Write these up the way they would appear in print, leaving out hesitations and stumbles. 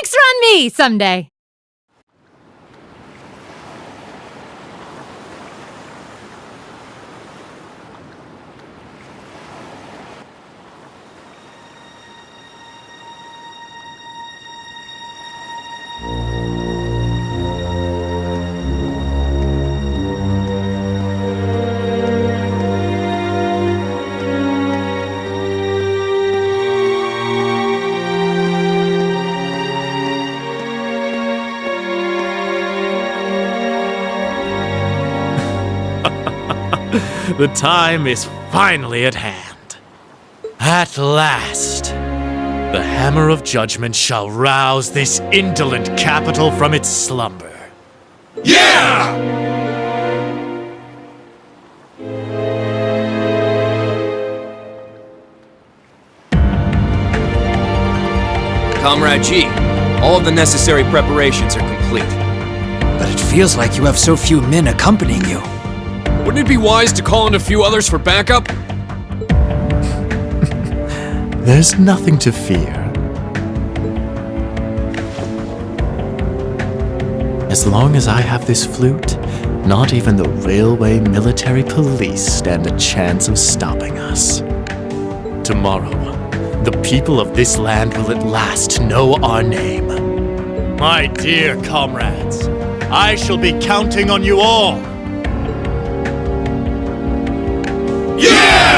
Drinks are on me someday. The time is finally at hand. At last, the hammer of judgment shall rouse this indolent capital from its slumber. Yeah! Comrade G, all of the necessary preparations are complete. But it feels like you have so few men accompanying you. Wouldn't it be wise to call in a few others for backup? There's nothing to fear. As long as I have this flute, not even the railway military police stand a chance of stopping us. Tomorrow, the people of this land will at last know our name. My dear comrades, I shall be counting on you all. Yeah!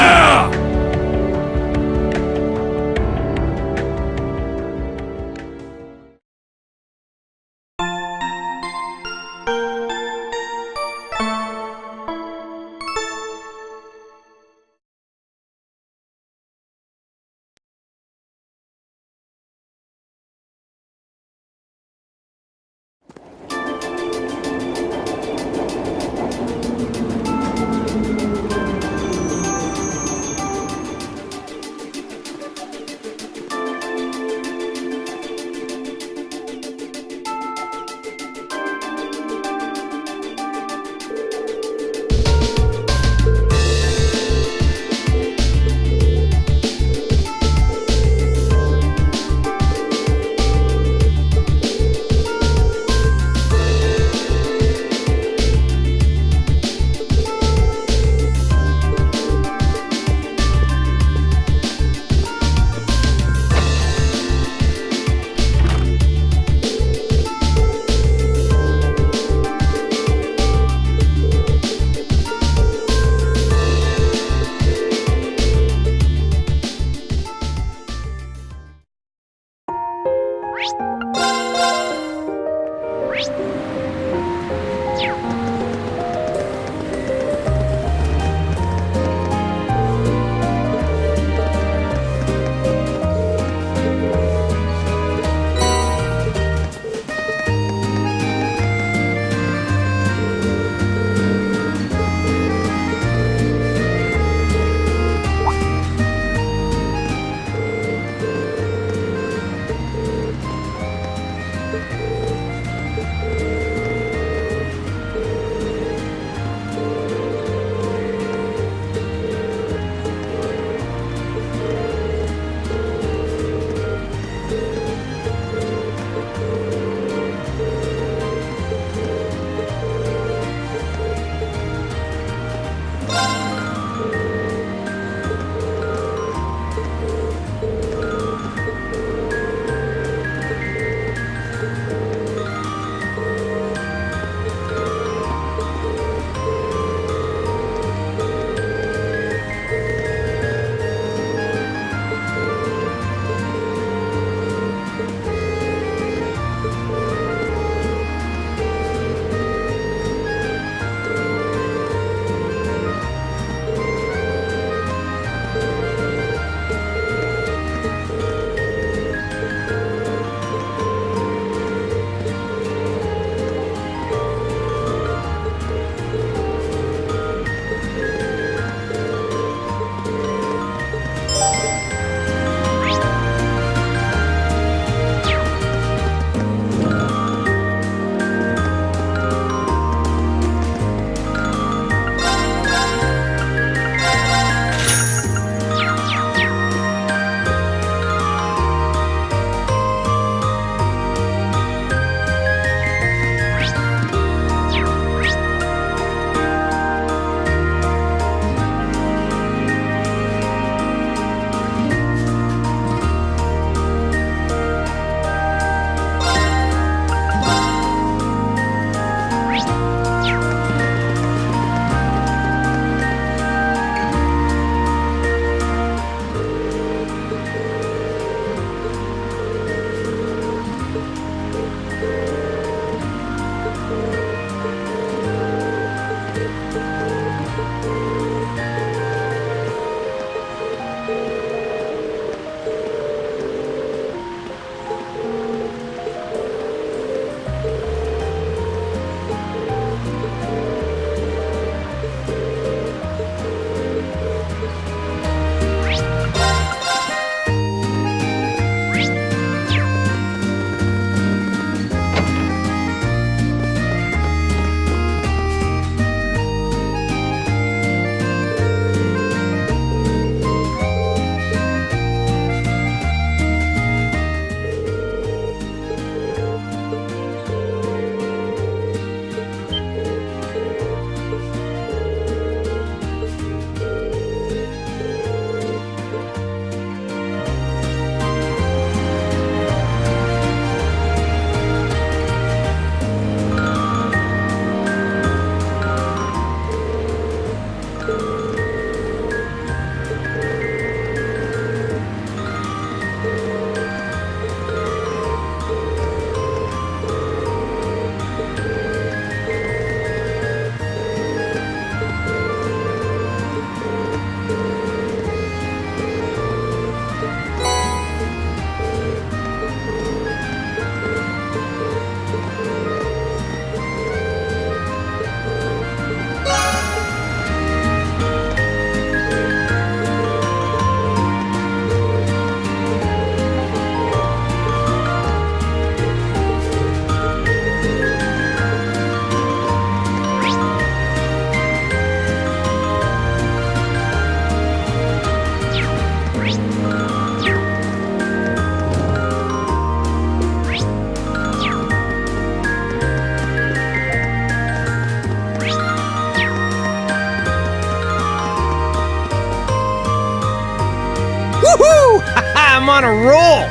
on a roll!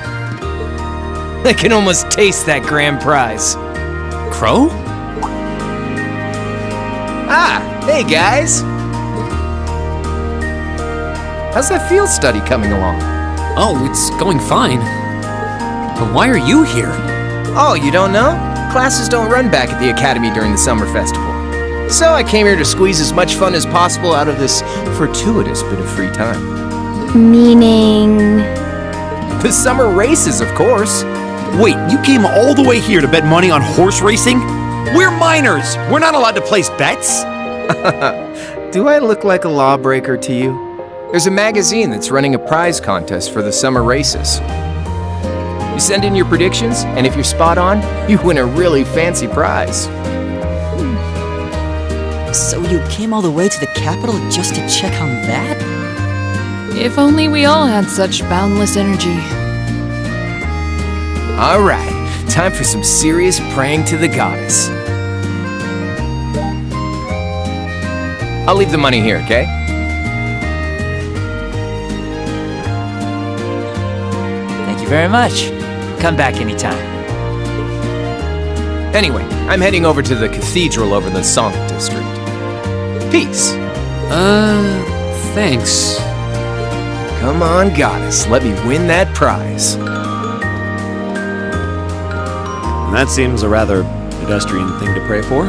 I can almost taste that grand prize. Crow? Ah, hey guys! How's that field study coming along? Oh, it's going fine. But why are you here? Oh, you don't know? Classes don't run back at the Academy during the Summer Festival. So I came here to squeeze as much fun as possible out of this fortuitous bit of free time. Meaning... The summer races, of course. Wait, you came all the way here to bet money on horse racing? We're minors! We're not allowed to place bets! Do I look like a lawbreaker to you? There's a magazine that's running a prize contest for the summer races. You send in your predictions, and if you're spot on, you win a really fancy prize. So you came all the way to the capital just to check on that? If only we all had such boundless energy. All right, time for some serious praying to the goddess. I'll leave the money here, okay? Thank you very much. Come back anytime. Anyway, I'm heading over to the cathedral over the Song District. Peace. Thanks. Come on, goddess, let me win that prize. That seems a rather pedestrian thing to pray for.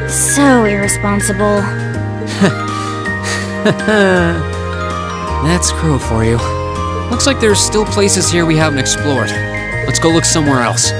so irresponsible. That's Crow for you. Looks like there's still places here we haven't explored. Let's go look somewhere else.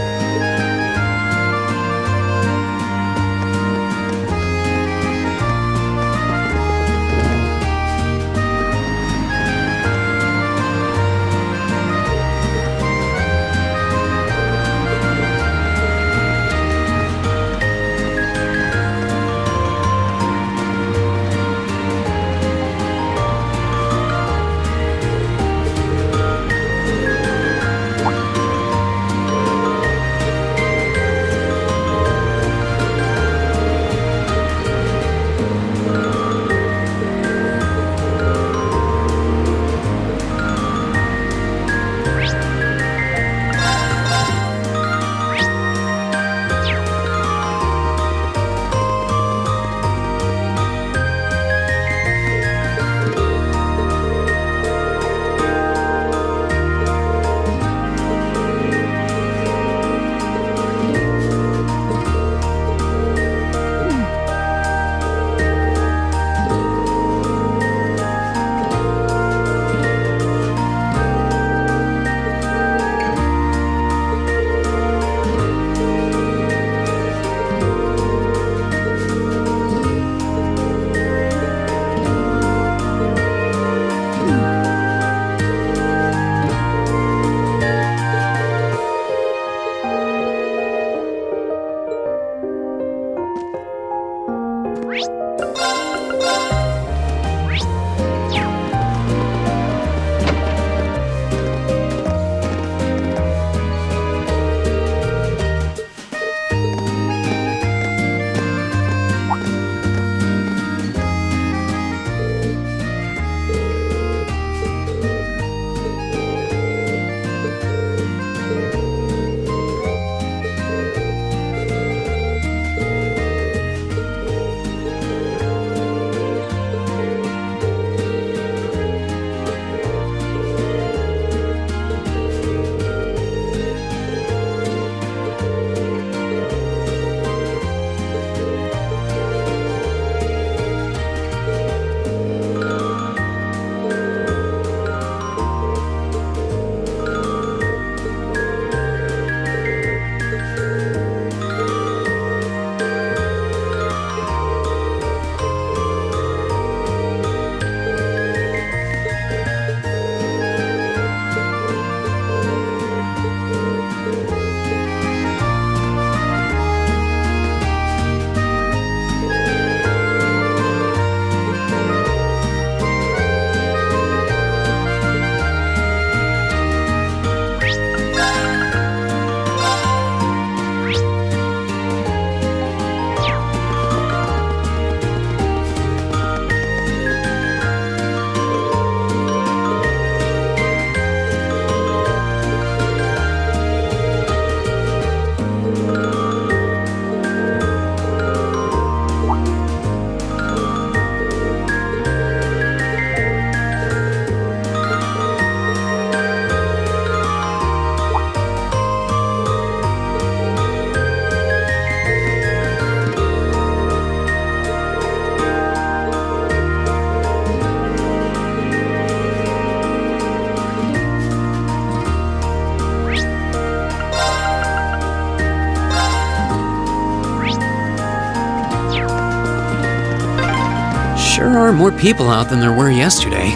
Sure are more people out than there were yesterday.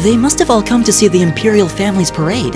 They must have all come to see the Imperial family's parade.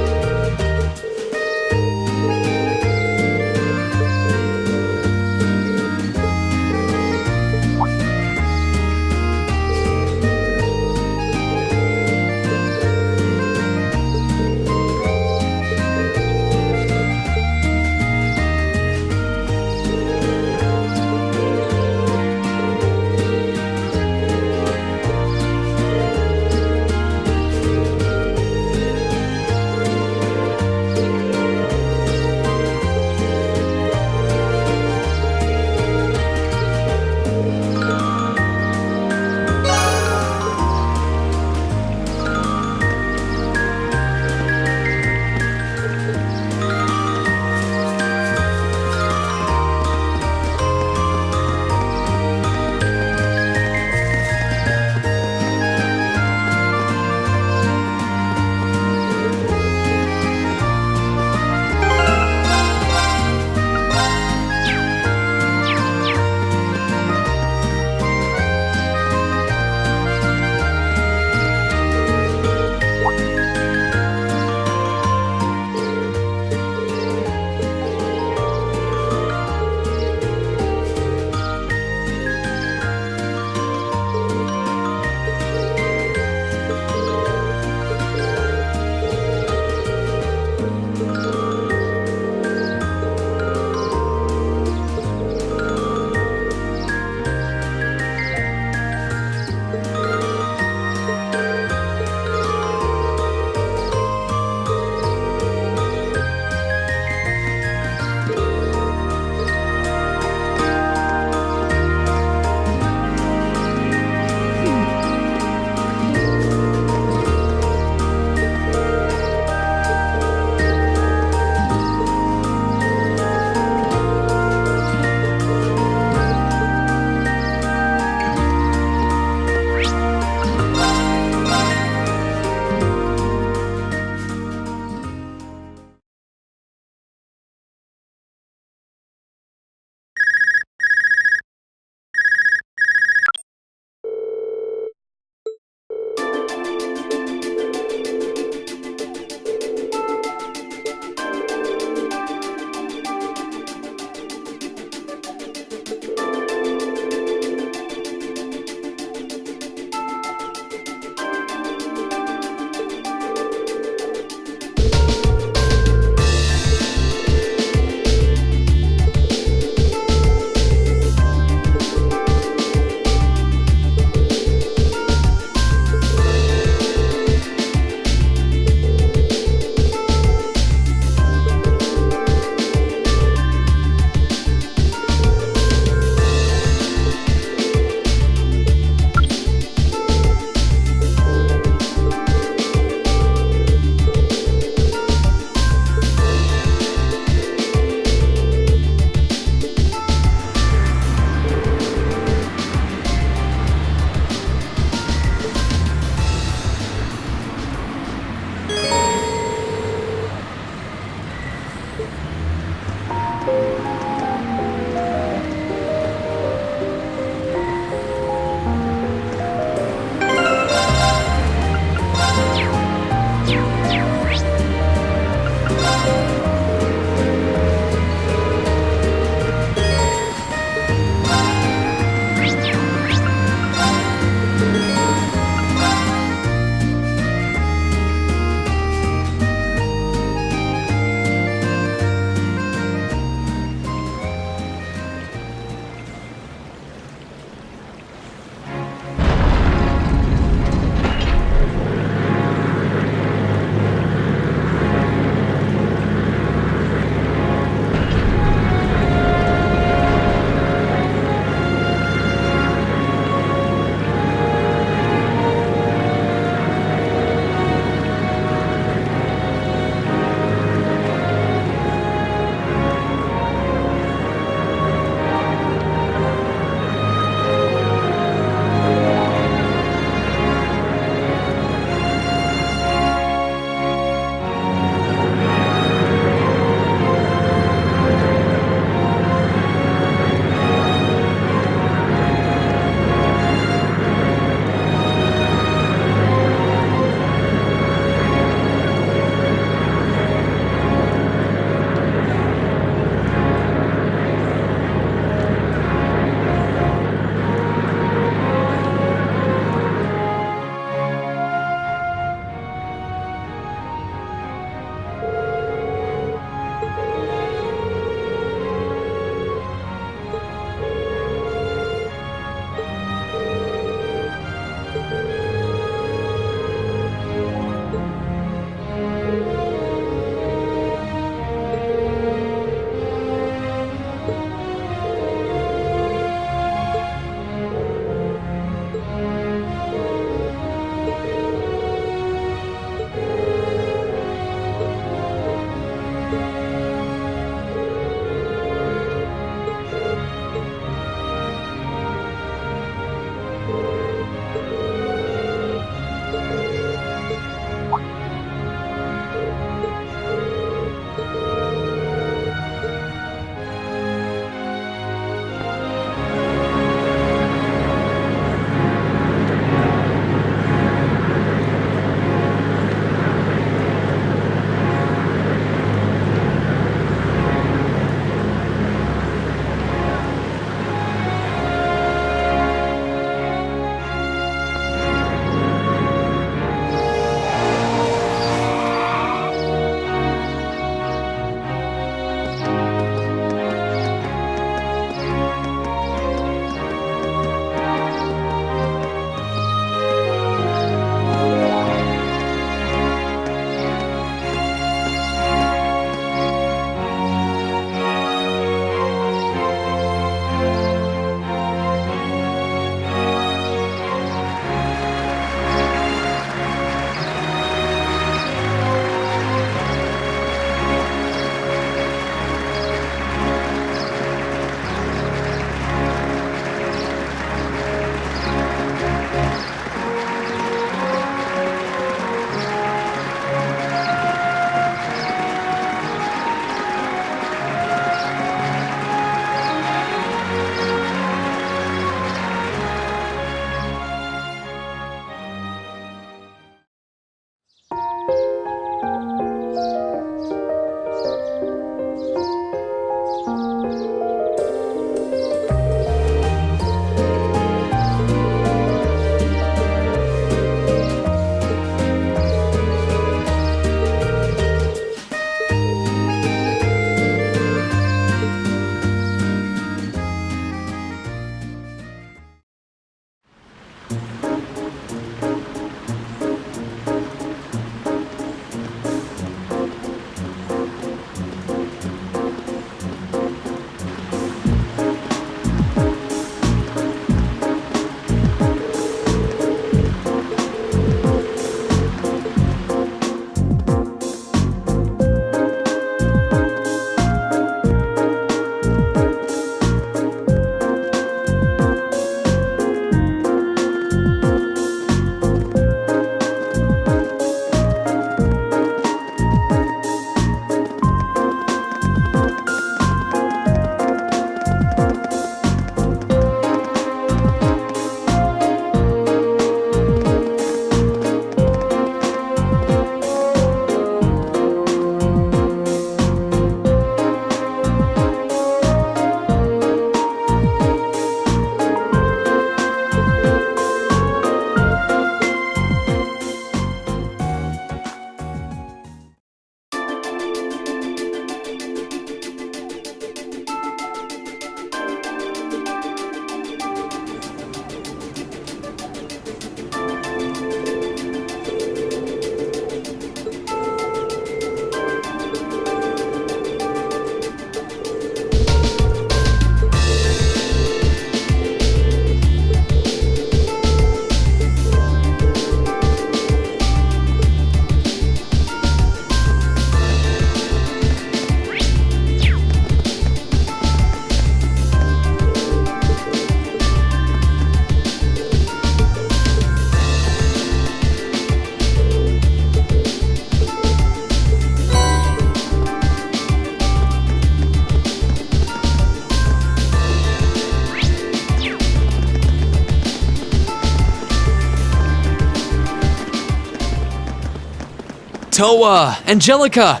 Toa! Angelica!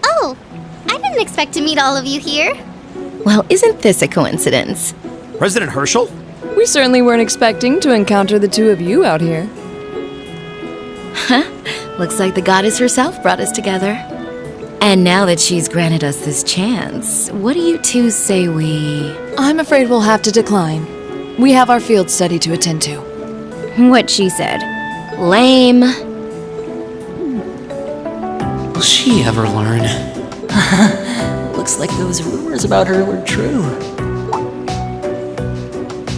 Oh, I didn't expect to meet all of you here. Well, isn't this a coincidence? President Herschel? We certainly weren't expecting to encounter the two of you out here. Looks like the goddess herself brought us together. And now that she's granted us this chance, what do you two say we... I'm afraid we'll have to decline. We have our field study to attend to. What she said. Lame. Will she ever learn? Looks like those rumors about her were true.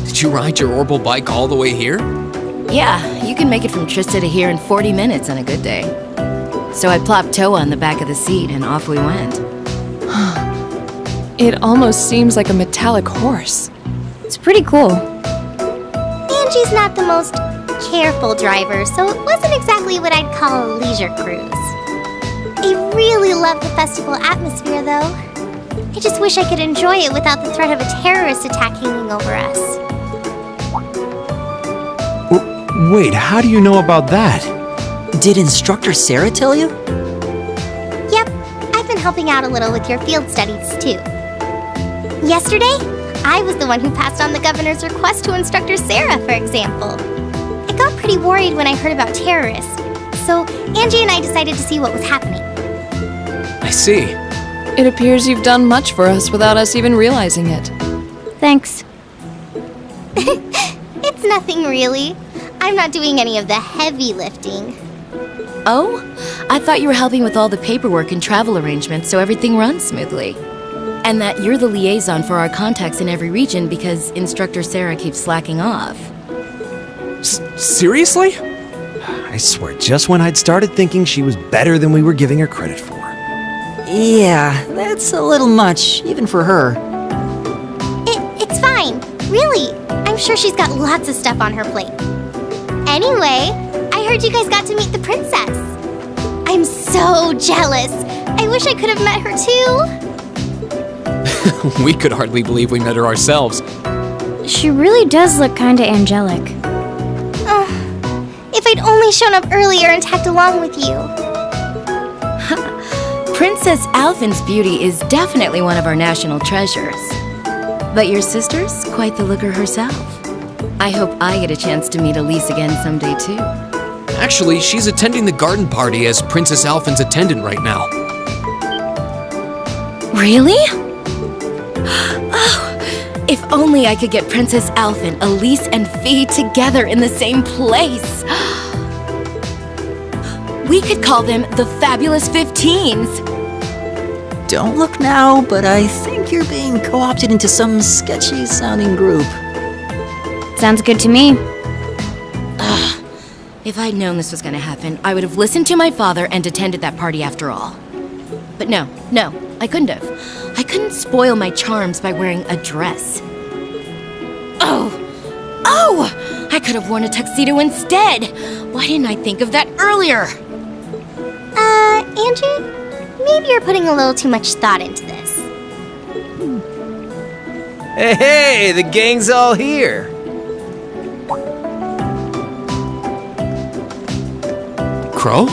Did you ride your orbital bike all the way here? Yeah, you can make it from Trista to here in 40 minutes on a good day. So I plopped Toa on the back of the seat and off we went. It almost seems like a metallic horse. It's pretty cool. Angie's not the most careful driver, so it wasn't exactly what I'd call a leisure cruise. I really love the festival atmosphere, though. I just wish I could enjoy it without the threat of a terrorist attack hanging over us. Wait, how do you know about that? Did Instructor Sarah tell you? Yep, I've been helping out a little with your field studies, too. Yesterday, I was the one who passed on the governor's request to Instructor Sarah, for example. I got pretty worried when I heard about terrorists, so Angie and I decided to see what was happening. I see. It appears you've done much for us without us even realizing it. Thanks. It's nothing really. I'm not doing any of the heavy lifting. Oh? I thought you were helping with all the paperwork and travel arrangements so everything runs smoothly. And that you're the liaison for our contacts in every region because Instructor Sarah keeps slacking off. Seriously? I swear, just when I'd started thinking she was better than we were giving her credit for. Yeah, that's a little much, even for her. It's fine. Really. I'm sure she's got lots of stuff on her plate. Anyway, I heard you guys got to meet the princess. I'm so jealous. I wish I could have met her too. We could hardly believe we met her ourselves. She really does look kinda angelic. If I'd only shown up earlier and tagged along with you. Princess Alphin's beauty is definitely one of our national treasures. But your sister's quite the looker herself. I hope I get a chance to meet Elise again someday, too. Actually, she's attending the garden party as Princess Alphin's attendant right now. Really? Oh, if only I could get Princess Alphin, Elise, and Fee together in the same place. We could call them the Fabulous 15s. Don't look now, but I think you're being co-opted into some sketchy-sounding group. Sounds good to me. If I'd known this was going to happen, I would have listened to my father and attended that party after all. But no, I couldn't have. I couldn't spoil my charms by wearing a dress. Oh! I could have worn a tuxedo instead. Why didn't I think of that earlier? Angie? Maybe you're putting a little too much thought into this. Hey, the gang's all here. Crow?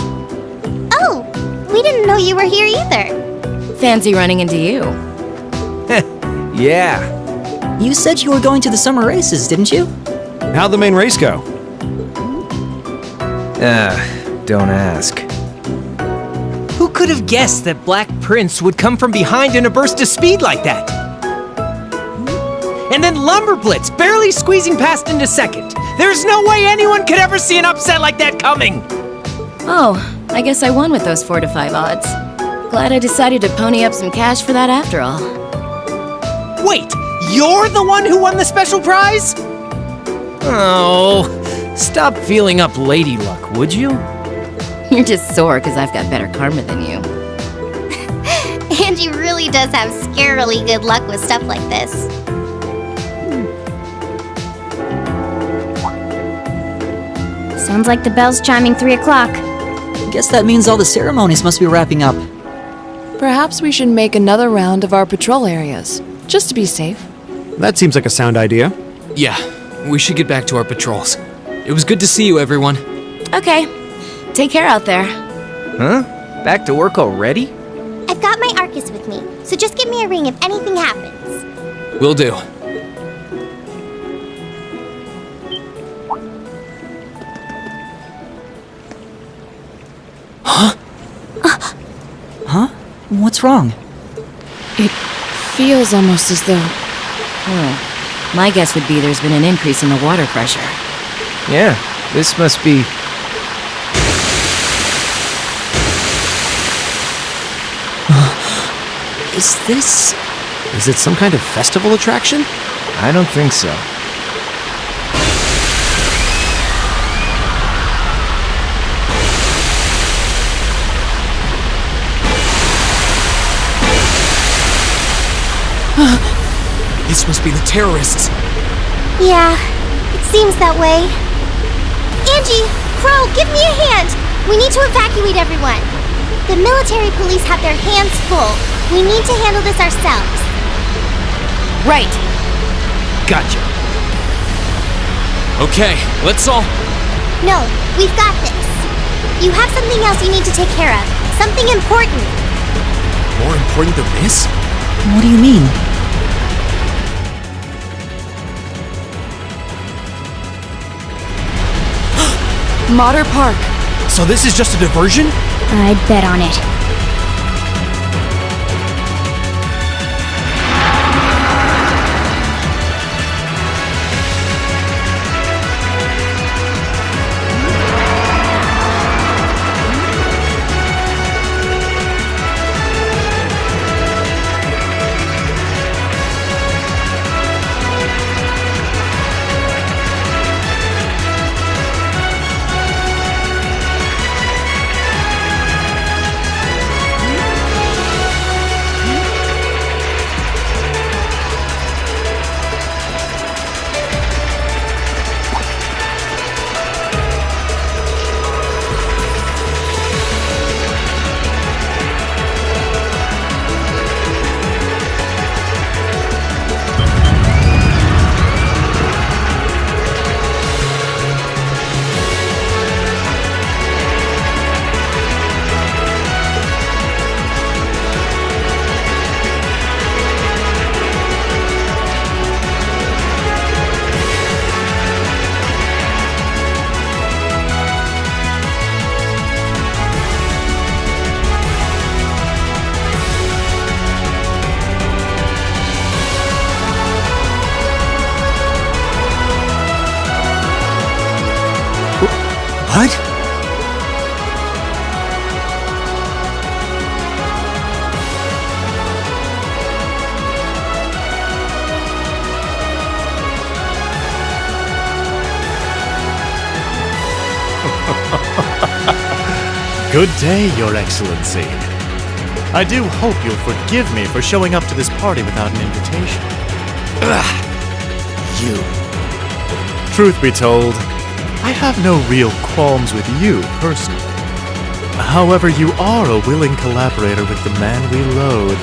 Oh, we didn't know you were here either. Fancy running into you. Yeah. You said you were going to the summer races, didn't you? How'd the main race go? Don't ask. Who could have guessed that Black Prince would come from behind in a burst of speed like that? And then Lumberblitz barely squeezing past into second. There's no way anyone could ever see an upset like that coming. Oh, I guess I won with those 4 to 5 odds. Glad I decided to pony up some cash for that after all. Wait, you're the one who won the special prize? Oh, stop feeling up lady luck, would you? You're just sore because I've got better karma than you. Angie really does have scarily good luck with stuff like this. Sounds like the bell's chiming 3 o'clock. Guess that means all the ceremonies must be wrapping up. Perhaps we should make another round of our patrol areas, just to be safe. That seems like a sound idea. Yeah, we should get back to our patrols. It was good to see you, everyone. Okay. Take care out there. Huh? Back to work already? I've got my Arcus with me, so just give me a ring if anything happens. Will do. Huh? What's wrong? It feels almost as though... My guess would be there's been an increase in the water pressure. Yeah, this must be... Is this... Is it some kind of festival attraction? I don't think so. This must be the terrorists. Yeah, it seems that way. Angie, Crow, give me a hand! We need to evacuate everyone. The military police have their hands full. We need to handle this ourselves. Right. Gotcha. Okay, let's all... No, we've got this. You have something else you need to take care of. Something important. More important than this? What do you mean? Motter Park. So this is just a diversion? I'd bet on it. What? Good day, Your Excellency. I do hope you'll forgive me for showing up to this party without an invitation. You. Truth be told, I have no real qualms with you, personally. However, you are a willing collaborator with the man we loathe,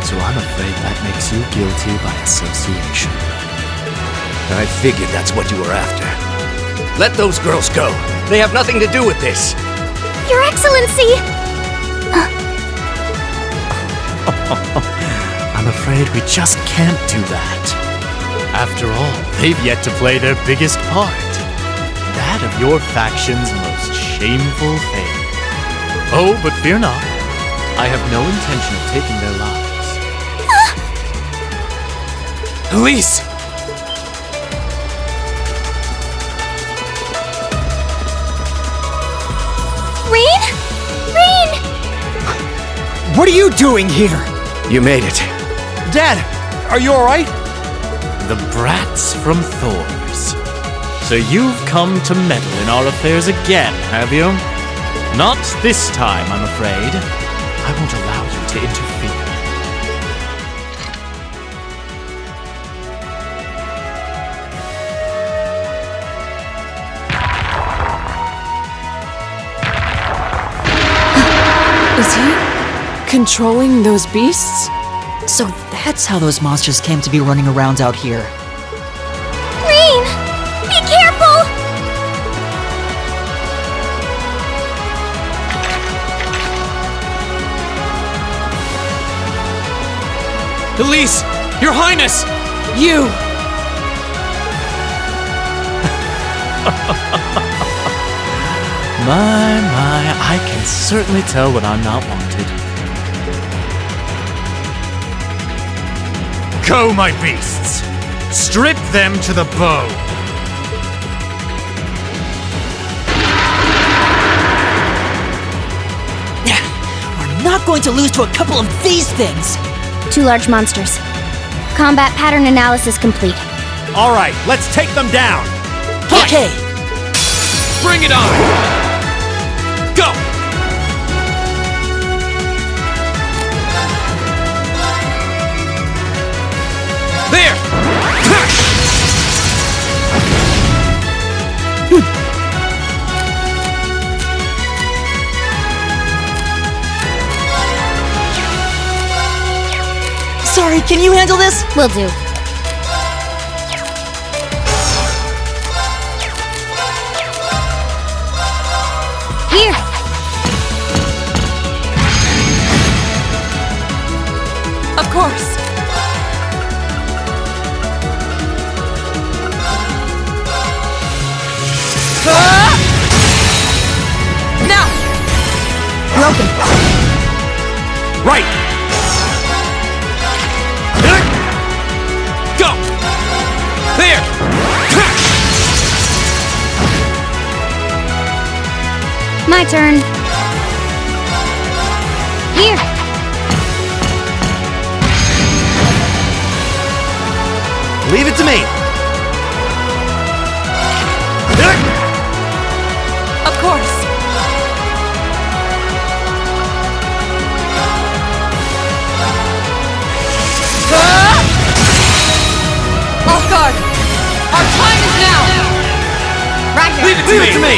so I'm afraid that makes you guilty by association. I figured that's what you were after. Let those girls go. They have nothing to do with this. Your Excellency! I'm afraid we just can't do that. After all, they've yet to play their biggest part. That of your faction's most shameful thing. Oh, but fear not. I have no intention of taking their lives. Elise! Rain? Rain! What are you doing here? You made it. Dad, are you alright? The brats from Thor's. So you've come to meddle in our affairs again, have you? Not this time, I'm afraid. I won't allow you to interfere. Is he controlling those beasts? So that's how those monsters came to be running around out here. Rain! Be careful! Elise! Your Highness! You! My, I can certainly tell when I'm not wanted. Go, my beasts! Strip them to the bow! We're not going to lose to a couple of these things! 2 large monsters. Combat pattern analysis complete. All right, let's take them down! Okay! Bring it on! Go! There! Sorry, can you handle this? Will do. Here! Of course. Now! Broken. Right! Go! There! My turn. Here! Leave it to me! Of course. Off guard. Our time is now. Roger. Leave it to me!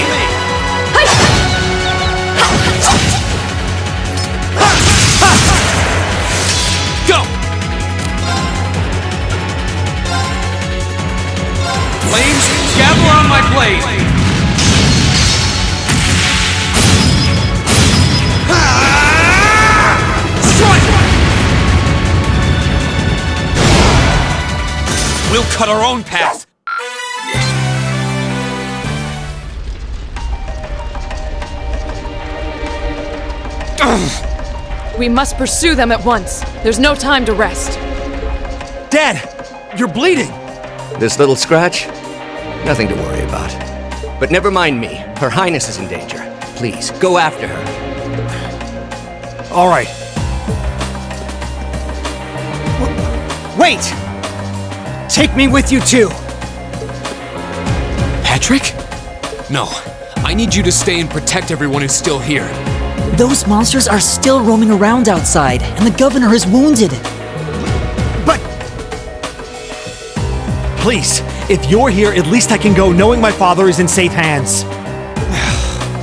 Go! Flames, gather on my blade! Strike! We'll cut our own path! We must pursue them at once. There's no time to rest. Dad! You're bleeding! This little scratch? Nothing to worry about. But never mind me. Her Highness is in danger. Please, go after her. All right. Wait! Take me with you too! Patrick? No. I need you to stay and protect everyone who's still here. Those monsters are still roaming around outside, and the governor is wounded. But... Please, if you're here, at least I can go knowing my father is in safe hands.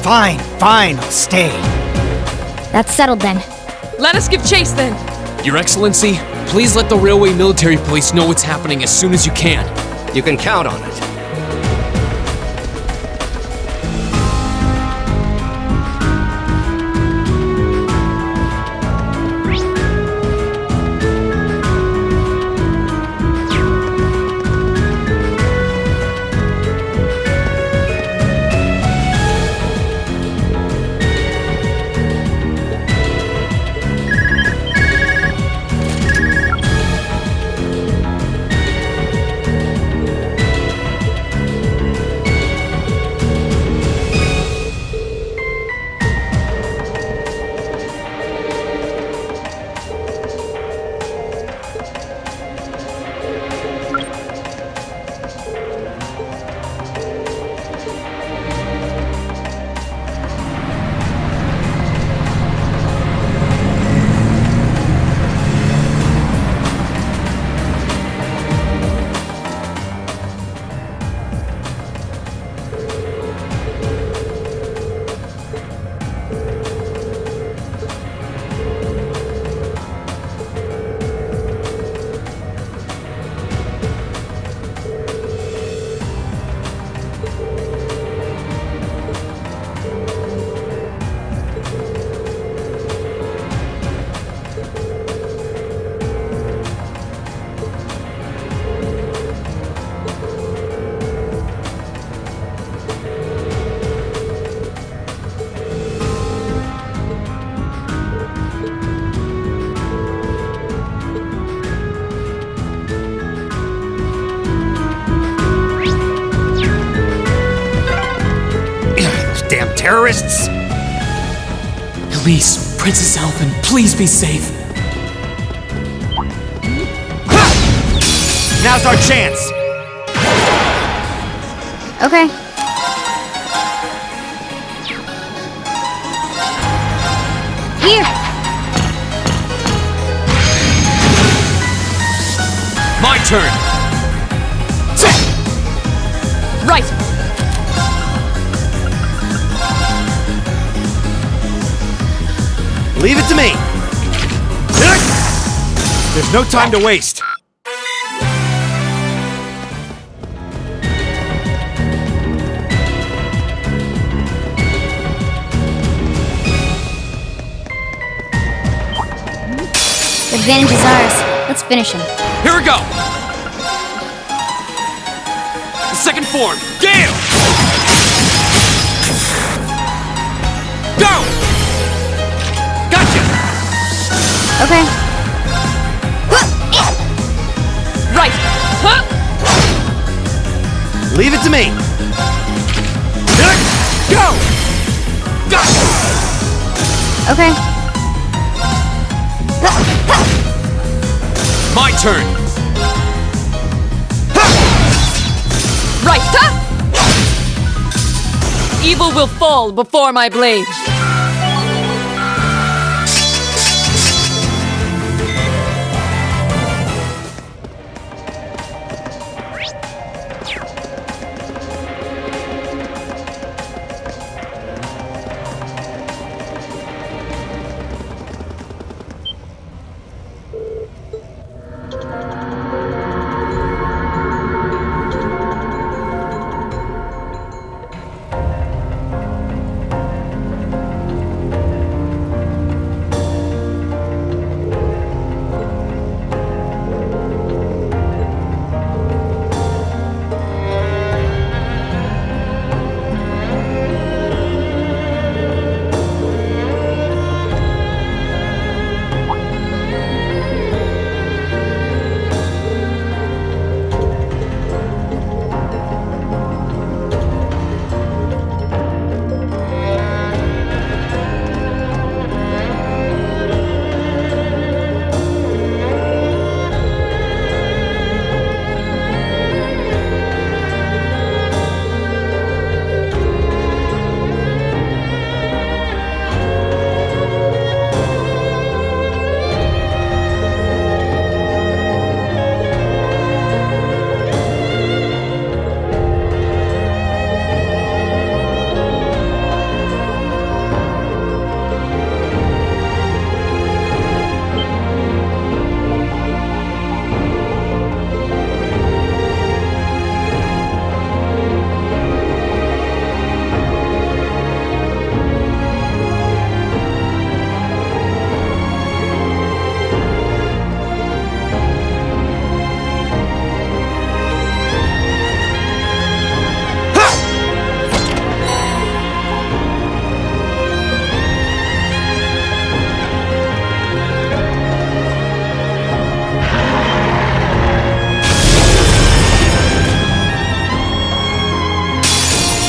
Fine, I'll stay. That's settled then. Let us give chase then. Your Excellency, please let the Railway Military Police know what's happening as soon as you can. You can count on it. terrorists? Elise, Princess Alphen, please be safe. Now's our chance! Okay. Here! My turn! Right! Leave it to me! There's no time to waste! The advantage is ours. Let's finish him. Here we go! The second form, Gale! Go! Gotcha! Okay. Right! Huh? Leave it to me! Go! Okay. My turn! Right! Huh? Evil will fall before my blade.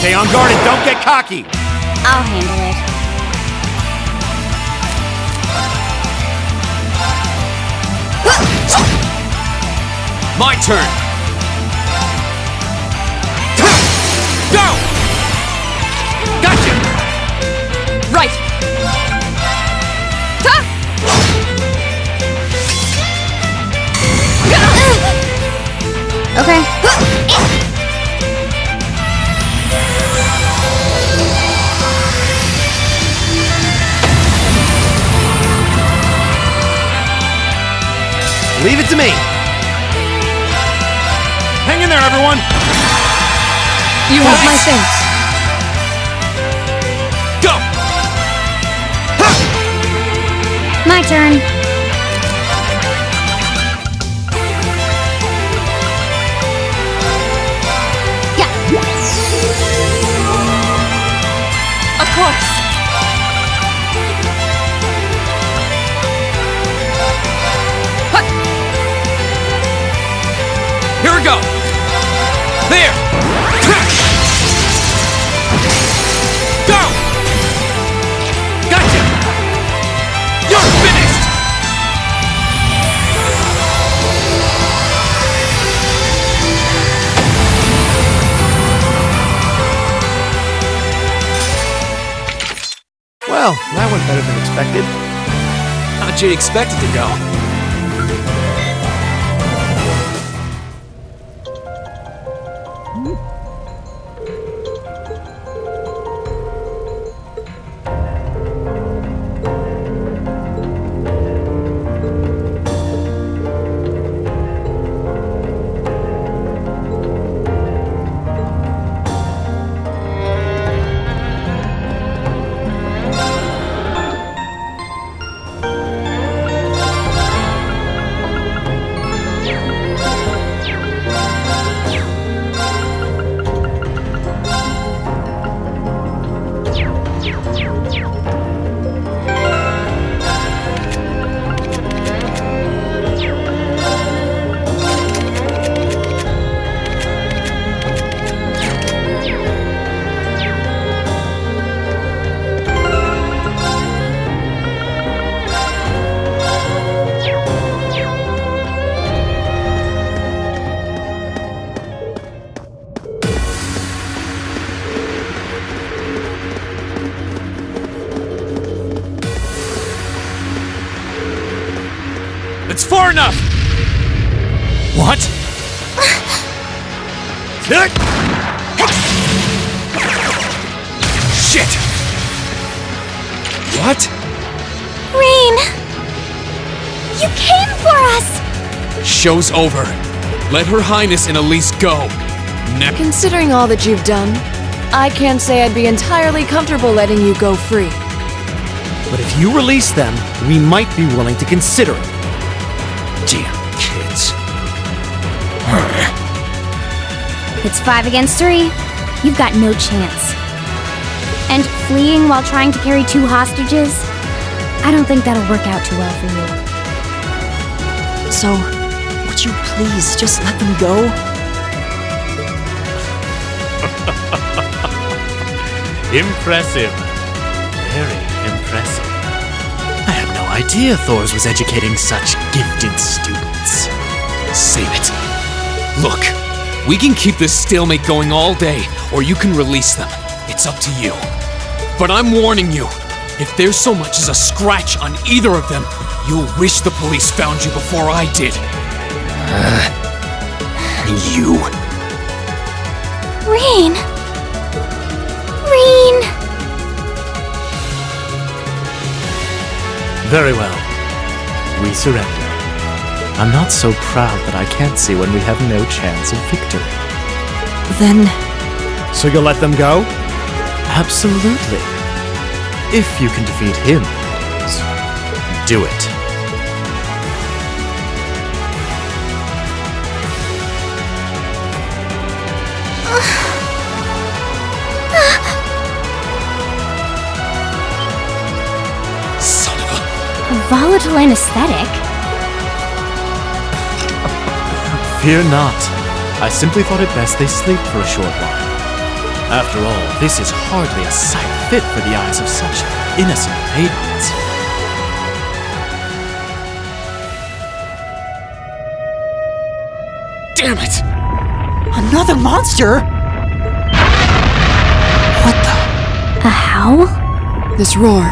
Stay on guard and don't get cocky! I'll handle it. My turn! Go! Gotcha! Right! Okay. Leave it to me! Hang in there, everyone! You have my thanks. Go! My turn. Yeah. Of course. Here we go! There! Go! Well, that went better than expected. How'd you expect it to go? It's far enough! What? Shit! What? Rain! You came for us! Show's over. Let Her Highness and Elise go. Considering all that you've done, I can't say I'd be entirely comfortable letting you go free. But if you release them, we might be willing to consider it. Damn kids. It's 5 against 3. You've got no chance. And fleeing while trying to carry 2 hostages? I don't think that'll work out too well for you. So, would you please just let them go? Impressive. Very impressive. I had no idea Thors was educating such gifted students. Save it. Look, we can keep this stalemate going all day, or you can release them. It's up to you. But I'm warning you, if there's so much as a scratch on either of them, you'll wish the police found you before I did. You. Rain! Rain! Very well. We surrender. I'm not so proud that I can't see when we have no chance of victory. Then... So you'll let them go? Absolutely. If you can defeat him, do it. Son of a... A volatile anesthetic? Fear not. I simply thought it best they sleep for a short while. After all, this is hardly a sight fit for the eyes of such innocent maidens. Damn it! Another monster? What the? A howl? This roar.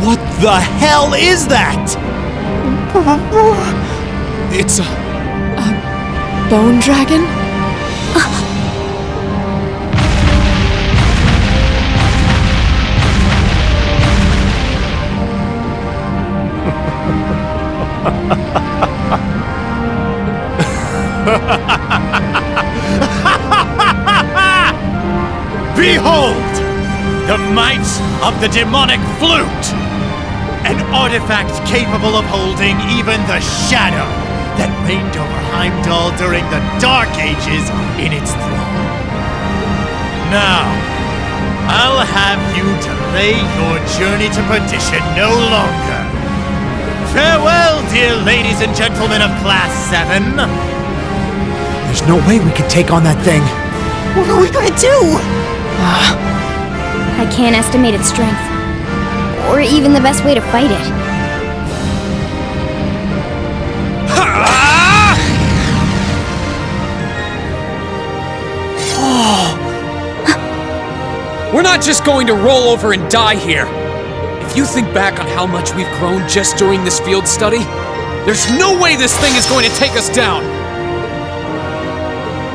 What the hell is that? It's a... Bone dragon? Behold! The might of the demonic flute! An artifact capable of holding even the shadow that reigned over Heimdall during the Dark Ages in its thrall. Now, I'll have you delay your journey to perdition no longer. Farewell, dear ladies and gentlemen of Class VII. There's no way we could take on that thing. What are we gonna do? I can't estimate its strength, or even the best way to fight it. We're not just going to roll over and die here. If you think back on how much we've grown just during this field study, there's no way this thing is going to take us down.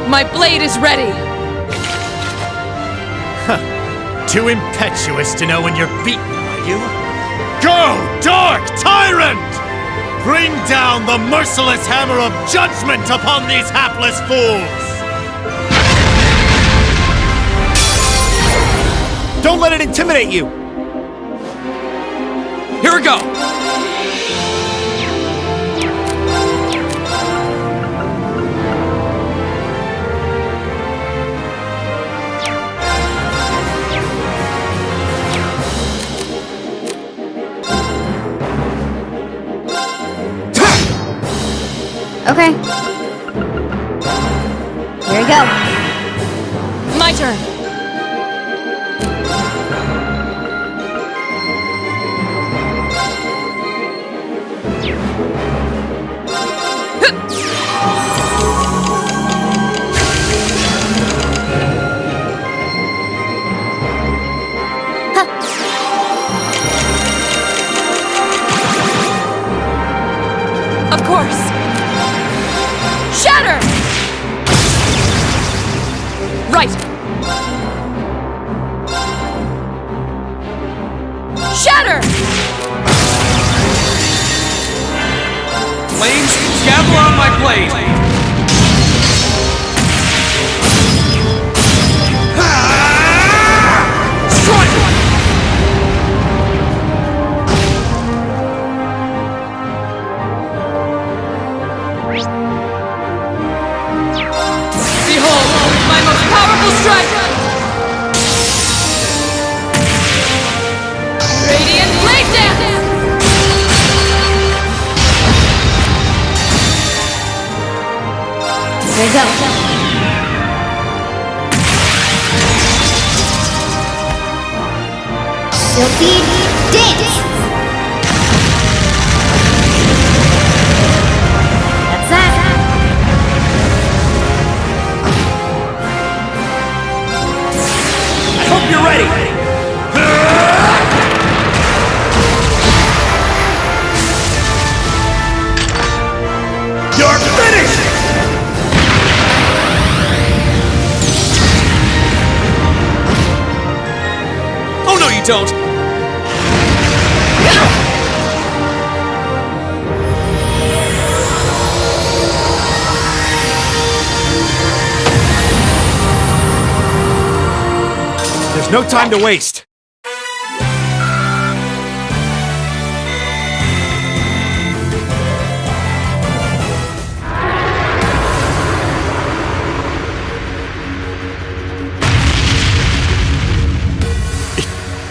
My blade is ready. Too impetuous to know when you're beaten, are you? Go, Dark Tyrant! Bring down the merciless hammer of judgment upon these hapless fools! Don't let it intimidate you! Here we go! Okay. Here we go. My turn. Of course. Shatter! Right. Shatter! Flames, gather on my blade! Strike! Behold, my most powerful strike! Radiant Blade Dance! Here we go. Silky Dance! That's that. I hope you're ready! You're finished! Oh no, you don't! There's no time to waste.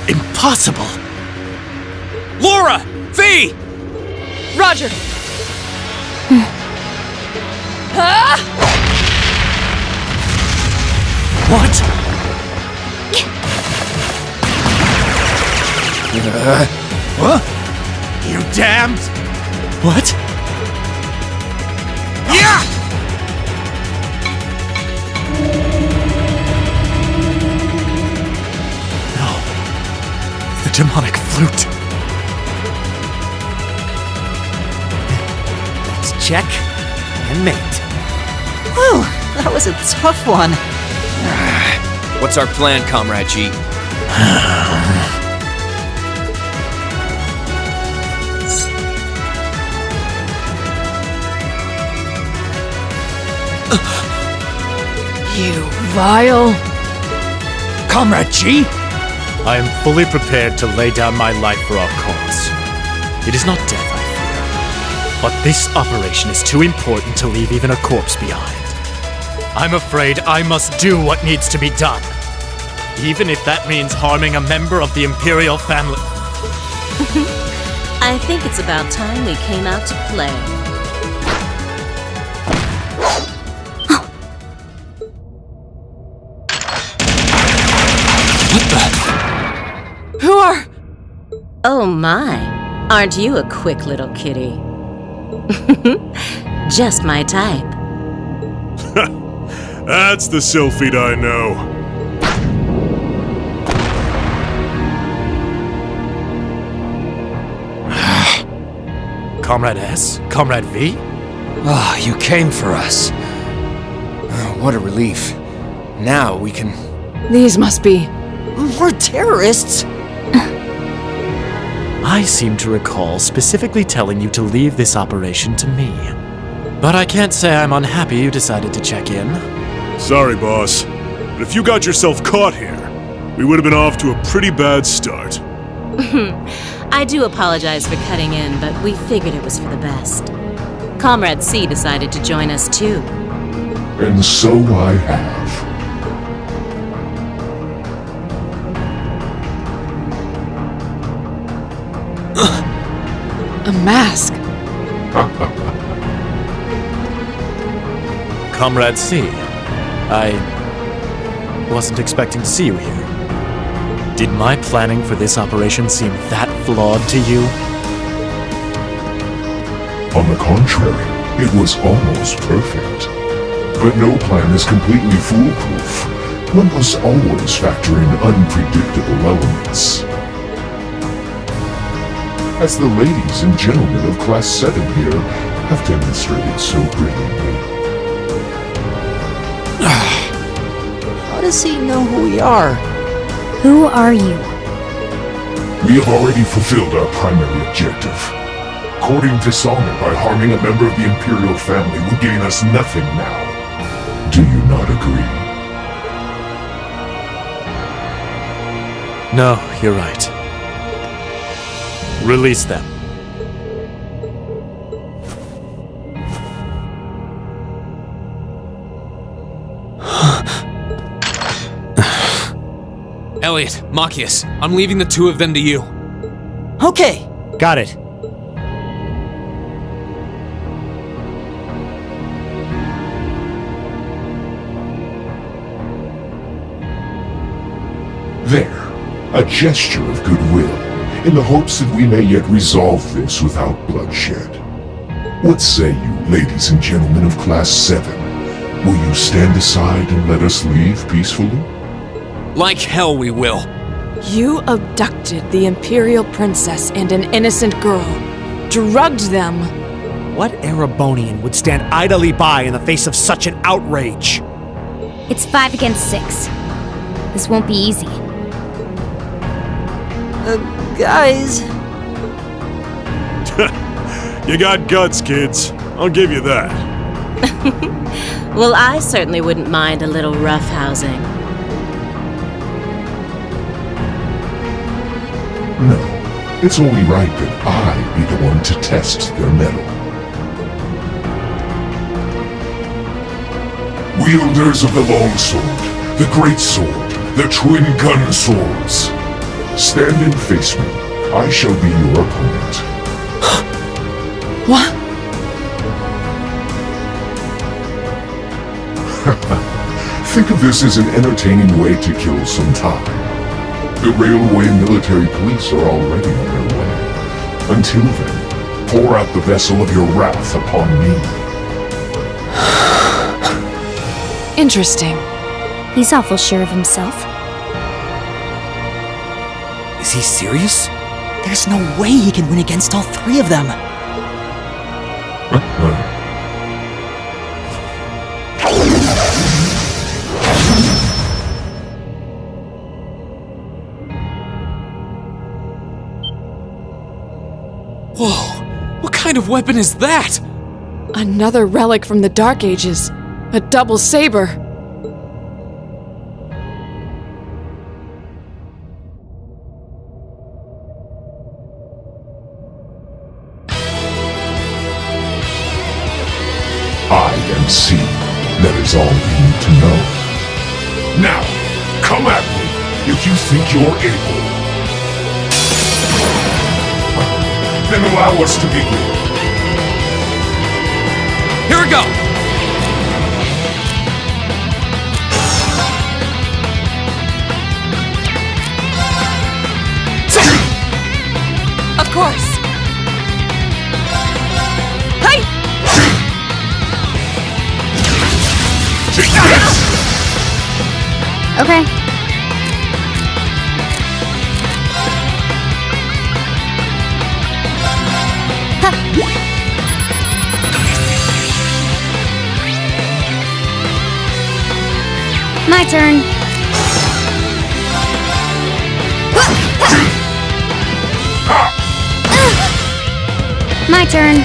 Impossible! Laura! V! Roger. Ah! What? What? You damned! What? Yeah! No. The demonic flute. Let's check and mate. Whew, that was a tough one. What's our plan, Comrade G? You vile. Comrade G? I am fully prepared to lay down my life for our cause. It is not death I fear, But this operation is too important to leave even a corpse behind. I'm afraid I must do what needs to be done. Even if that means harming a member of the Imperial family. I think it's about time we came out to play. What the? Who are... Oh my, aren't you a quick little kitty? Just my type. That's the Sylphid I know. Comrade S? Comrade V? Oh, you came for us. What a relief. Now we can... These must be... We're terrorists! I seem to recall specifically telling you to leave this operation to me. But I can't say I'm unhappy you decided to check in. Sorry, boss. But if you got yourself caught here, we would have been off to a pretty bad start. I do apologize for cutting in, but we figured it was for the best. Comrade C decided to join us too. And so I have. a mask. Comrade C, I wasn't expecting to see you here. Did my planning for this operation seem that flawed to you? On the contrary, it was almost perfect. But no plan is completely foolproof. One must always factor in unpredictable elements. As the ladies and gentlemen of Class VII here have demonstrated so brilliantly. How does he know who we are? Who are you? We have already fulfilled our primary objective. Courting dishonor by harming a member of the Imperial family will gain us nothing now. Do you not agree? No, you're right. Release them. Elliot, Machias, I'm leaving the two of them to you. Okay. Got it. There, a gesture of goodwill, in the hopes that we may yet resolve this without bloodshed. What say you, ladies and gentlemen of Class VII? Will you stand aside and let us leave peacefully? Like hell we will. You abducted the Imperial Princess and an innocent girl. Drugged them. What Erebonian would stand idly by in the face of such an outrage? It's 5 against 6. This won't be easy. Guys... You got guts, kids. I'll give you that. Well, I certainly wouldn't mind a little roughhousing. No, it's only right that I be the one to test their mettle. Wielders of the longsword, the great sword, the twin gun swords. Stand and face me. I shall be your opponent. What? Think of this as an entertaining way to kill some time. The railway military police are already on their way. Until then, pour out the vessel of your wrath upon me. Interesting. He's awful sure of himself. Is he serious? There's no way he can win against all three of them. Whoa, what kind of weapon is that? Another relic from the Dark Ages. A double saber. and see. That is all we need to know. Now, come at me if you think you're able. Then allow us to begin. Here we go! Of course. Hey! Okay. My turn. My turn.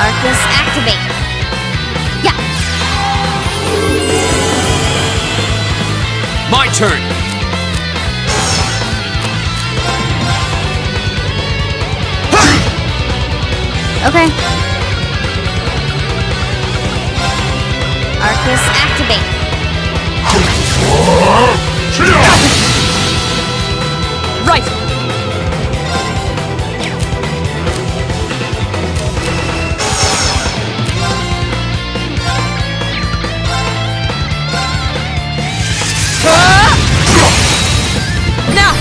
Arcus activate. Yeah. My turn! Okay. Arcus activate. Right. Now.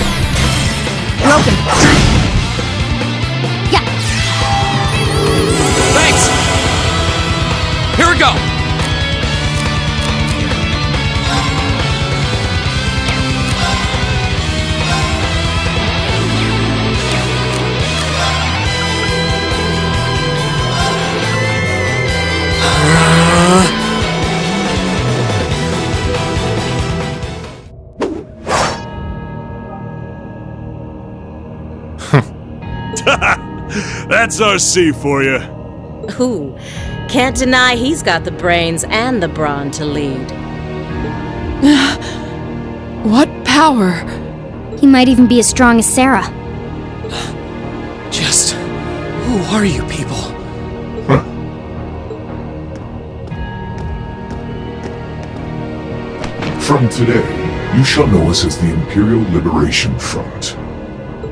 Broken. Yeah. Thanks! Here we go! That's our C for you. Ooh, can't deny he's got the brains and the brawn to lead. What power? He might even be as strong as Sarah. Just... who are you people? From today, you shall know us as the Imperial Liberation Front.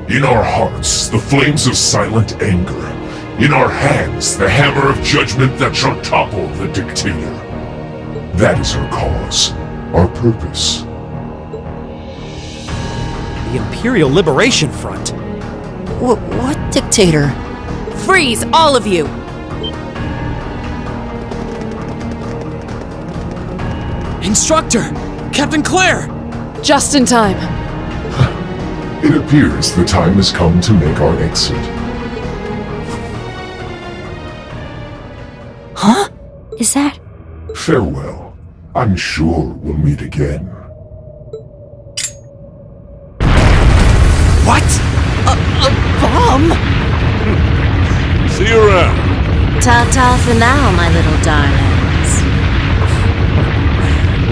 In our hearts, the flames of silent anger. In our hands, the hammer of judgment that shall topple the dictator. That is our cause, our purpose. The Imperial Liberation Front? What dictator? Freeze, all of you! Instructor! Captain Claire! Just in time. It appears the time has come to make our exit. Huh? Is that? Farewell. I'm sure we'll meet again. What? A bomb? See you around. Ta-ta for now, my little darlings.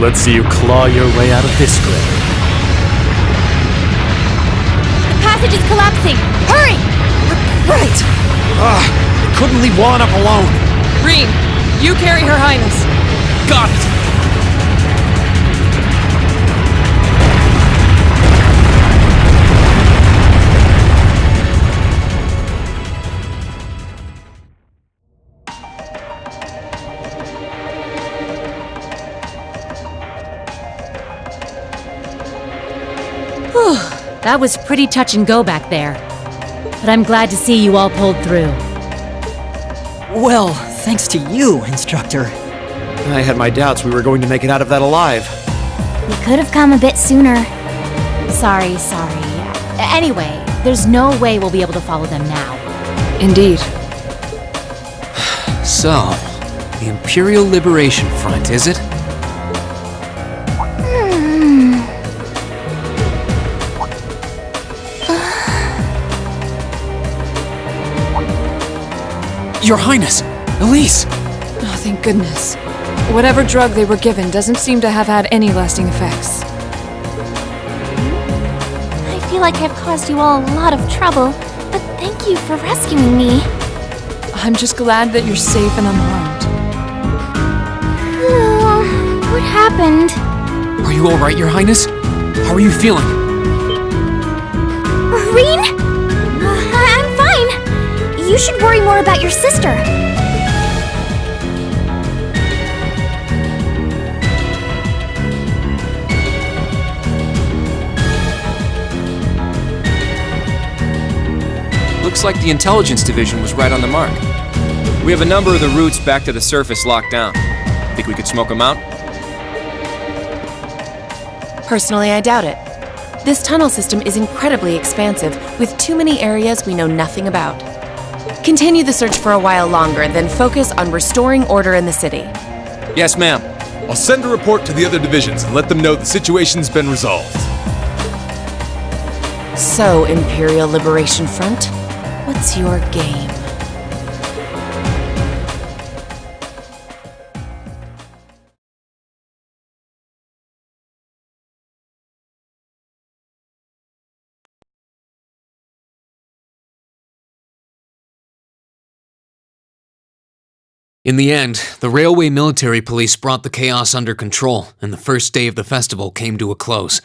Let's see you claw your way out of this grave. The passage is collapsing! Hurry! Right! I couldn't leave Juan up alone. Reem, you carry Her Highness. Got it! That was pretty touch and go back there. But I'm glad to see you all pulled through. Well, thanks to you, Instructor. I had my doubts we were going to make it out of that alive. We could have come a bit sooner. Sorry. Anyway, there's no way we'll be able to follow them now. Indeed. So, the Imperial Liberation Front, is it? Your Highness! Elise! Oh, thank goodness. Whatever drug they were given doesn't seem to have had any lasting effects. feel like I've caused you all a lot of trouble, but thank you for rescuing me. I'm just glad that you're safe and unharmed. What happened? Are you alright, Your Highness? How are you feeling? Reen? I'm fine. You should worry more about your sister. Looks like the intelligence division was right on the mark. We have a number of the routes back to the surface locked down. Think we could smoke them out? Personally, I doubt it. This tunnel system is incredibly expansive, with too many areas we know nothing about. Continue the search for a while longer, then focus on restoring order in the city. Yes, ma'am. I'll send a report to the other divisions and let them know the situation's been resolved. So, Imperial Liberation Front, what's your game? In the end, the Railway Military Police brought the chaos under control, and the first day of the festival came to a close.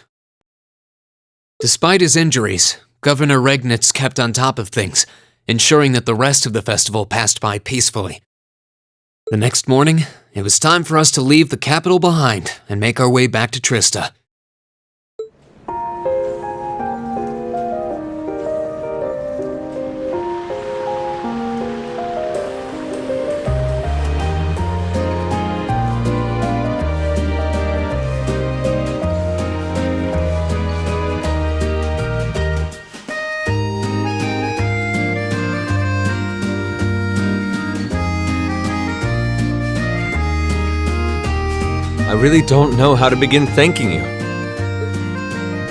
Despite his injuries, Governor Regnitz kept on top of things, ensuring that the rest of the festival passed by peacefully. The next morning, it was time for us to leave the capital behind and make our way back to Trista. I really don't know how to begin thanking you.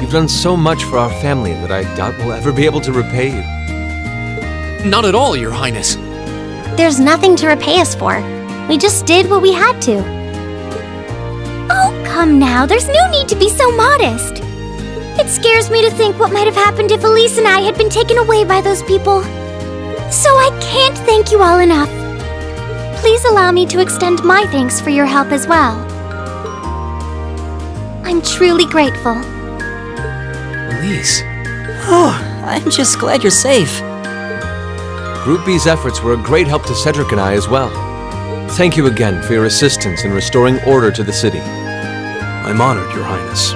You've done so much for our family that I doubt we'll ever be able to repay you. Not at all, Your Highness. There's nothing to repay us for. We just did what we had to. Oh, come now. There's no need to be so modest. It scares me to think what might have happened if Elise and I had been taken away by those people. So I can't thank you all enough. Please allow me to extend my thanks for your help as well. I'm truly grateful. Elise. Oh, I'm just glad you're safe. Group B's efforts were a great help to Cedric and I as well. Thank you again for your assistance in restoring order to the city. I'm honored, Your Highness.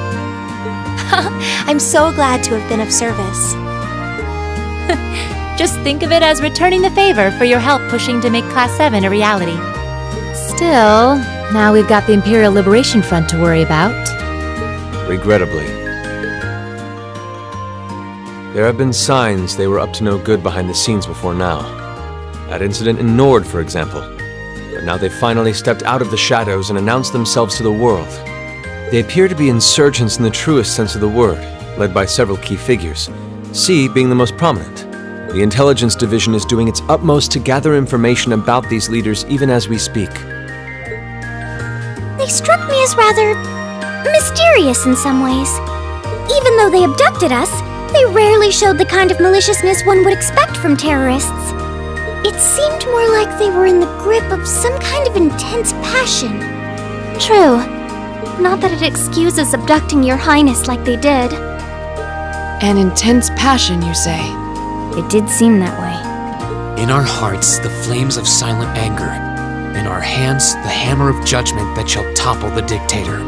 I'm so glad to have been of service. Just think of it as returning the favor for your help pushing to make Class VII a reality. Still, now we've got the Imperial Liberation Front to worry about. Regrettably. There have been signs they were up to no good behind the scenes before now. That incident in Nord, for example. But now they've finally stepped out of the shadows and announced themselves to the world. They appear to be insurgents in the truest sense of the word, led by several key figures, C being the most prominent. The intelligence division is doing its utmost to gather information about these leaders even as we speak. They struck me as rather mysterious in some ways. Even though they abducted us, they rarely showed the kind of maliciousness one would expect from terrorists. It seemed more like they were in the grip of some kind of intense passion. True. Not that it excuses abducting your highness like they did. An intense passion, you say? It did seem that way. In our hearts, the flames of silent anger. In our hands, the hammer of judgment that shall topple the dictator.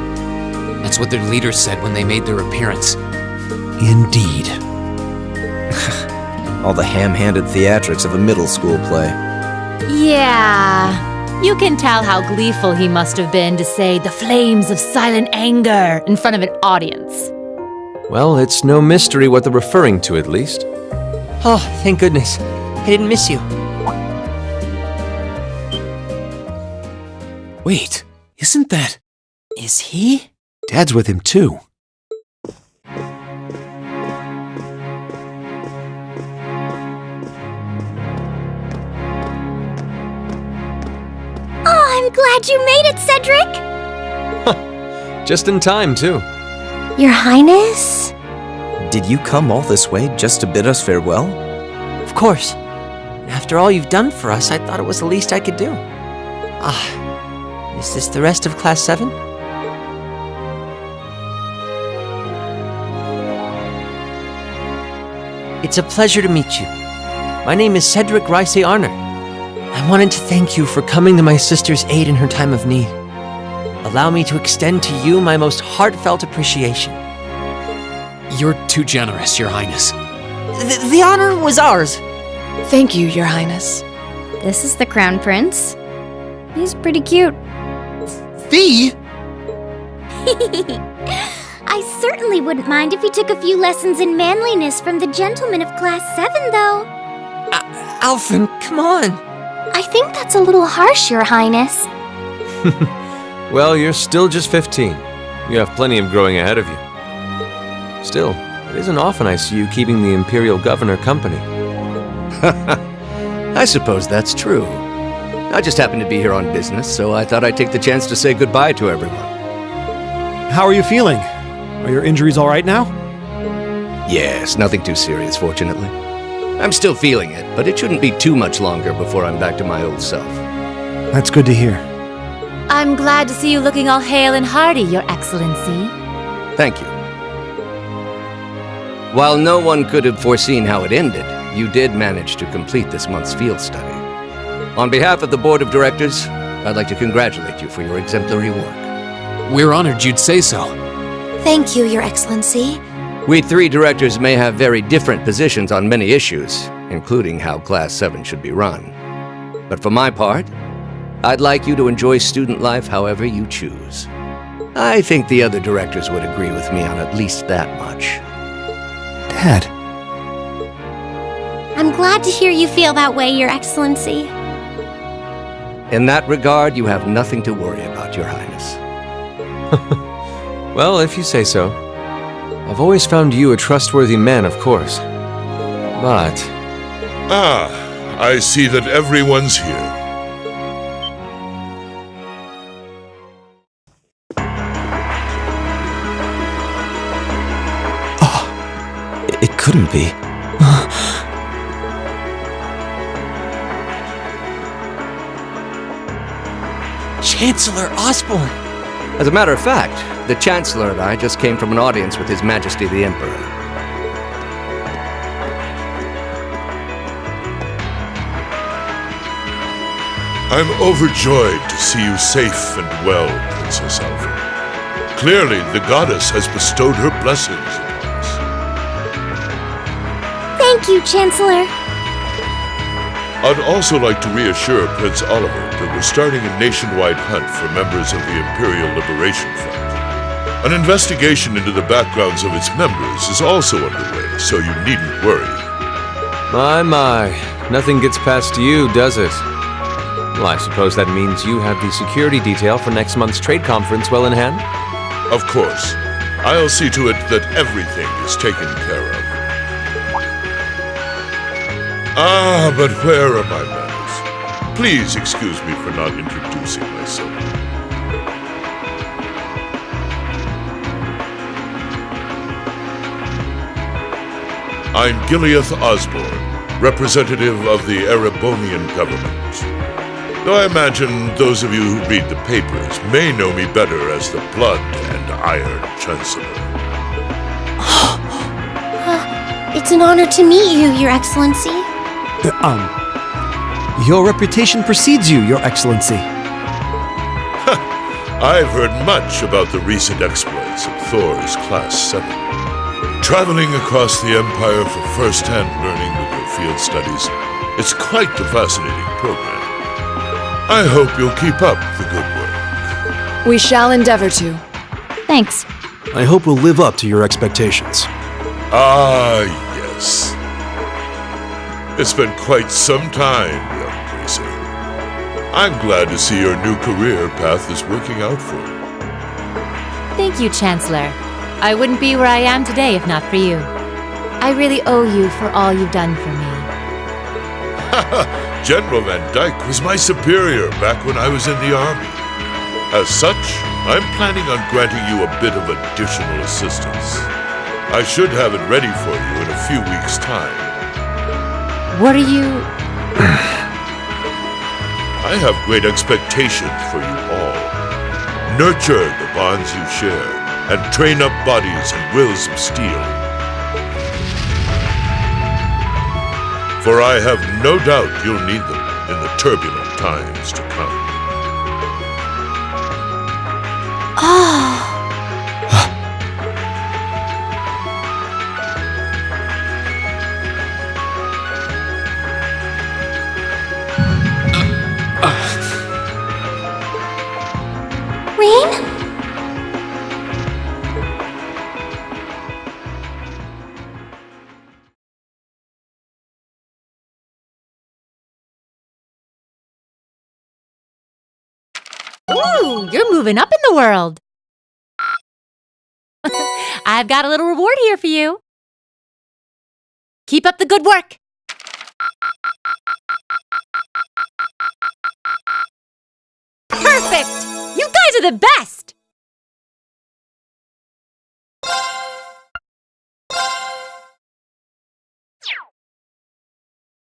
That's what their leader said when they made their appearance. Indeed. All the ham-handed theatrics of a middle school play. Yeah. You can tell how gleeful he must have been to say the flames of silent anger in front of an audience. Well, it's no mystery what they're referring to, at least. Oh, thank goodness. I didn't miss you. Wait, isn't that... Is he? Dad's with him, too. I'm glad you made it, Cedric! Just in time, too. Your Highness? Did you come all this way just to bid us farewell? Of course. After all you've done for us, I thought it was the least I could do. Is this the rest of Class 7? It's a pleasure to meet you. My name is Cedric Rice Arner. I wanted to thank you for coming to my sister's aid in her time of need. Allow me to extend to you my most heartfelt appreciation. You're too generous, Your Highness. The honor was ours. Thank you, Your Highness. This is the Crown Prince. He's pretty cute. Fee? I certainly wouldn't mind if he took a few lessons in manliness from the gentlemen of Class 7, though. Alphen, come on. I think that's a little harsh, Your Highness. Well, you're still just 15. You have plenty of growing ahead of you. Still, it isn't often I see you keeping the Imperial Governor company. I suppose that's true. I just happened to be here on business, so I thought I'd take the chance to say goodbye to everyone. How are you feeling? Are your injuries all right now? Yes, nothing too serious, fortunately. I'm still feeling it, but it shouldn't be too much longer before I'm back to my old self. That's good to hear. I'm glad to see you looking all hale and hearty, Your Excellency. Thank you. While no one could have foreseen how it ended, you did manage to complete this month's field study. On behalf of the Board of Directors, I'd like to congratulate you for your exemplary work. We're honored you'd say so. Thank you, Your Excellency. We 3 directors may have very different positions on many issues, including how Class 7 should be run. But for my part, I'd like you to enjoy student life however you choose. I think the other directors would agree with me on at least that much. Dad. I'm glad to hear you feel that way, Your Excellency. In that regard, you have nothing to worry about, Your Highness. Well, if you say so. I've always found you a trustworthy man, of course. But... I see that everyone's here. It couldn't be. Chancellor Osborne! As a matter of fact, the Chancellor and I just came from an audience with His Majesty the Emperor. I'm overjoyed to see you safe and well, Princess Alphen. Clearly, the goddess has bestowed her blessings upon us. Thank you, Chancellor. I'd also like to reassure Prince Oliver that we're starting a nationwide hunt for members of the Imperial Liberation Front. An investigation into the backgrounds of its members is also underway, so you needn't worry. My, nothing gets past you, does it? Well, I suppose that means you have the security detail for next month's trade conference well in hand? Of course. I'll see to it that everything is taken care of. But where are my manners? Please excuse me for not introducing myself. I'm Gileath Osborne, representative of the Erebonian government. Though I imagine those of you who read the papers may know me better as the Blood and Iron Chancellor. It's an honor to meet you, Your Excellency. Your reputation precedes you, Your Excellency. I've heard much about the recent exploits of Thor's Class 7. Traveling across the Empire for first-hand learning with your field studies, it's quite the fascinating program. I hope you'll keep up the good work. We shall endeavor to. Thanks. I hope we'll live up to your expectations. Yes. It's been quite some time, young Gracer. I'm glad to see your new career path is working out for you. Thank you, Chancellor. I wouldn't be where I am today if not for you. I really owe you for all you've done for me. General Van Dyke was my superior back when I was in the Army. As such, I'm planning on granting you a bit of additional assistance. I should have it ready for you in a few weeks' time. What are you... I have great expectations for you all. Nurture the bonds you share, and train up bodies and wills of steel. For I have no doubt you'll need them in the turbulent times to come. Oh. Rain? Ooh, you're moving up in the world. I've got a little reward here for you. Keep up the good work. Perfect! You guys are the best!